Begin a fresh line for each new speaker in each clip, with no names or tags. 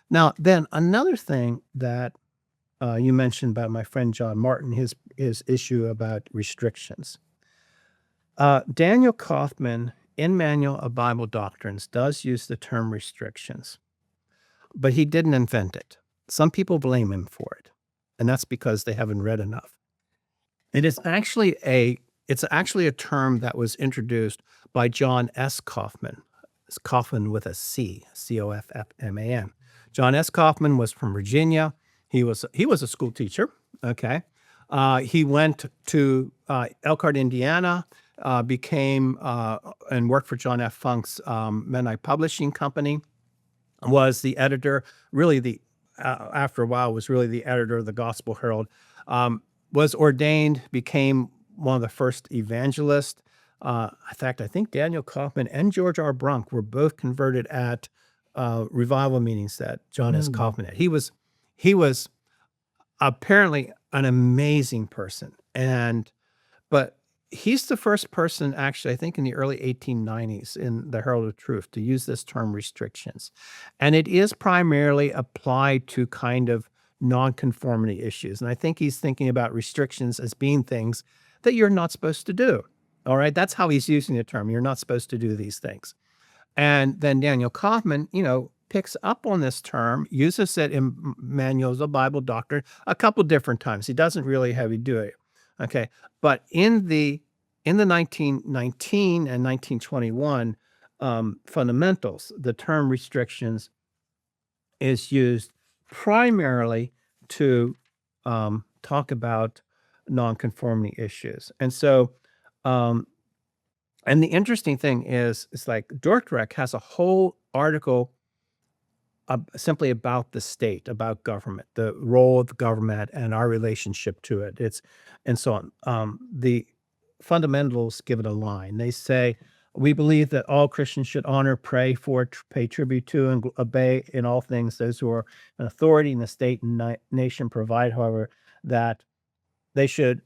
Now, then another thing that you mentioned about my friend John Martin, his issue about restrictions. Daniel Kaufman in Manual of Bible Doctrines does use the term restrictions, but he didn't invent it. Some people blame him for it, and that's because they haven't read enough. It is actually a term that was introduced by John S. Kaufman. It's Kaufman with a C, Coffman. John S. Kaufman was from Virginia. He was a school teacher. Okay, he went to Elkhart, Indiana, became and worked for John F. Funk's Mennonite Publishing Company. Was the editor, really the after a while was really the editor of the Gospel Herald. Was ordained, became one of the first evangelists. In fact, I think Daniel Kaufman and George R. Brunk were both converted at revival meetings that John S.
Mm.
Kaufman had. He was apparently an amazing person, but he's the first person, actually, I think in the early 1890s in the Herald of Truth to use this term restrictions. And it is primarily applied to kind of nonconformity issues. And I think he's thinking about restrictions as being things that you're not supposed to do. All right. That's how he's using the term. You're not supposed to do these things. And then Daniel Kaufman, picks up on this term, uses it in manuals of Bible doctrine a couple different times. He doesn't really have you do it. Okay. But in the 1919 and 1921 fundamentals, the term restrictions is used primarily to talk about nonconformity issues. And so, and the interesting thing is, it's like Dordrecht has a whole article simply about the state, about government, the role of government and our relationship to it. And so on. The fundamentals give it a line. They say, we believe that all Christians should honor, pray for, pay tribute to, and obey in all things those who are in authority in the state and nation, provide, however, that they should,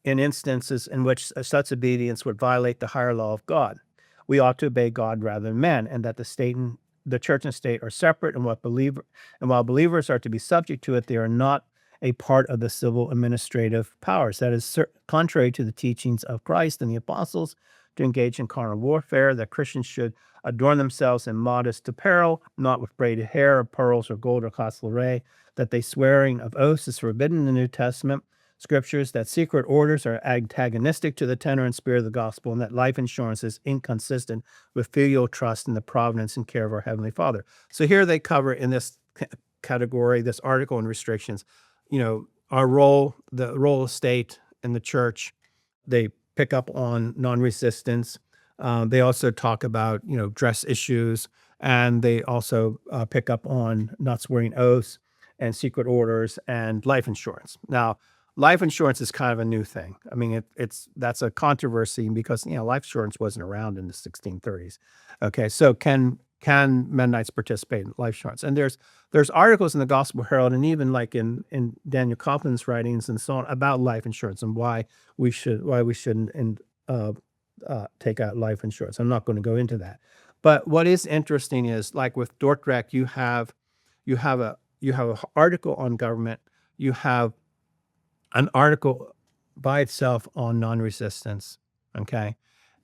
in instances in which such obedience would violate the higher law of God, we ought to obey God rather than man, and that the church and state are separate, and while believers are to be subject to it, they are not a part of the civil administrative powers. That is contrary to the teachings of Christ and the apostles to engage in carnal warfare, that Christians should adorn themselves in modest apparel, not with braided hair or pearls or gold or costly array, that they swearing of oaths is forbidden in the New Testament scriptures, that secret orders are antagonistic to the tenor and spirit of the gospel, and that life insurance is inconsistent with filial trust in the providence and care of our Heavenly Father. So here they cover in this category, this article on restrictions, our role, the role of state in the church. They pick up on non-resistance. They also talk about, dress issues, and they also pick up on not swearing oaths and secret orders and life insurance. Now, life insurance is kind of a new thing. I mean, that's a controversy because life insurance wasn't around in the 1630s. Okay, so can Mennonites participate in life insurance? And there's articles in the Gospel Herald and even like in Daniel Kaufman's writings and so on about life insurance and why we shouldn't take out life insurance. I'm not going to go into that. But what is interesting is, like with Dordrecht, you have an article on government. You have an article by itself on non-resistance, okay,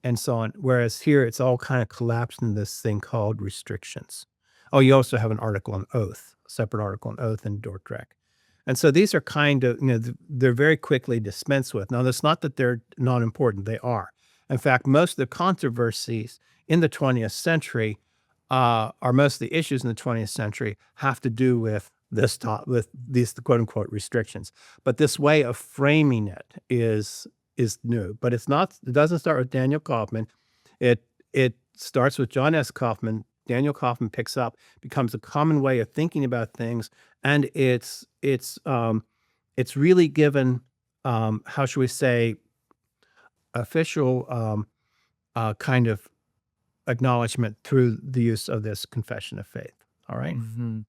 and so on. Whereas here, it's all kind of collapsed in this thing called restrictions. Oh, you also have an article on oath, a separate article on oath in Dordrecht. And so these are kind of, they're very quickly dispensed with. Now, that's not that they're not important. They are. In fact, most of the controversies in the 20th century, or most of the issues in the 20th century, have to do with with these quote unquote restrictions. But this way of framing it is new. But it doesn't start with Daniel Kaufman. It starts with John S. Kaufman. Daniel Kaufman picks up, becomes a common way of thinking about things, and it's really given, how should we say, official kind of acknowledgement through the use of this confession of faith. All right.
Mhm.